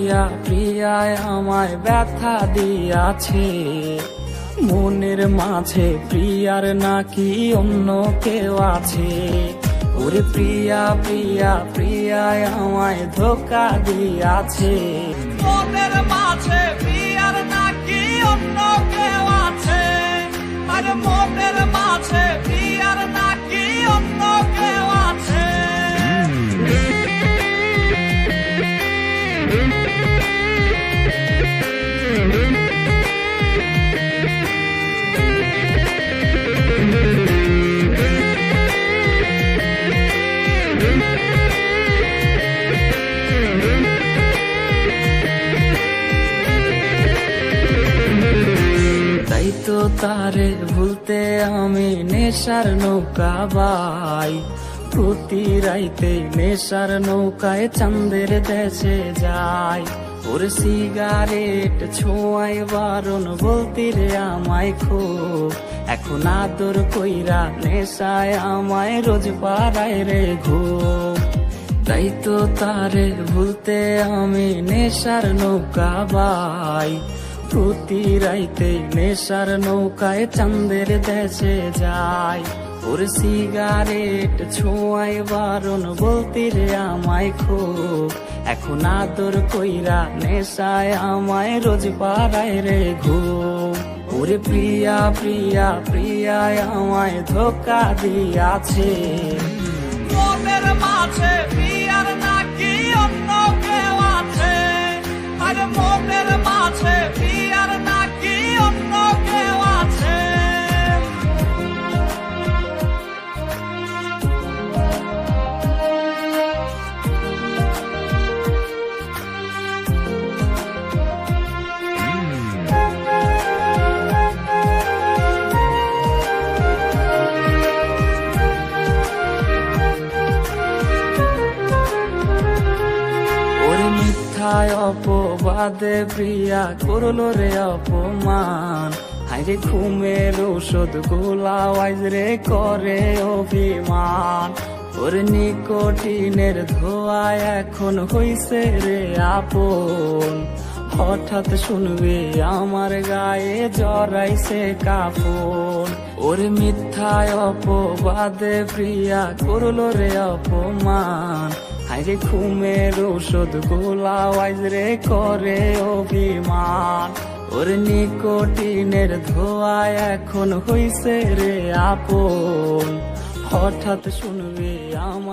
প্রিয়া প্রিয়ায় আমায় ব্যথা দিয়াছে, মনের মাঝে প্রিয়ার নাকি অন্য কেউ আছে। ওরে প্রিয়া প্রিয়া প্রিয়ায় আমায় ধোকা দিয়াছে, মনের মাঝে প্রিয়ার নাকি অন্য কেউ আছে। আর মনের মাঝে প্রিয়ার নাকি অন্য কেউ আছে। তাই তো তারে ভুলতে আমি নেশার নৌকা বাই, প্রতি রাইতে নেশার নৌকায় চাঁদের দেশে যাই। ওর সিগারেট ছোঁয়াই বারণ বলতি রে আমায় খুব, এখন আদর কইরা নেশায় আমায় রোজ পাড়ায় রে ঘুম। তাই তো তারে ভুলতে আমি নেশার নৌকা বাই, প্রতি রাইতে নেশার নৌকায় চাঁদের দেশে যাই। ওর সিগারেট ছোঁয়াই বারণ বলতি রে আমায় খুব, এখন আদর কইরা নেশায় আমায় রোজ পাড়ায় রে ঘুম। ওরে প্রিয়া প্রিয়া প্রিয়ায় আমায় ধোকা দিয়াছে, মনের মাঝে প্রিয়ার নাকি অন্য কেউ আছে। আর মনের মাঝে প্রিয়ার নাকি অন্য কেউ আছে। মিথ্যায় অপবাদে প্রিয়া করলো রে অপমান, হাইরে ঘুমের ঔষধ গোলাওয়াইজ রে করে অভিমান। ওর নিকোটিনের ধোয়ায় এখন হইছে রে আপন, হঠাৎ শুনবে আমার গায়ে জড়াইছে কাফন। ওর মিথ্যায় অপবাদে প্রিয়া করলো রে অপমান, হাইরে ঘুমের ঔষধ গোলাওয়াইজ রে করে অভিমান। ওর নিকোটিনের ধোয়ায় এখন হইছে রে আপন, হঠাৎ শুনবে আমার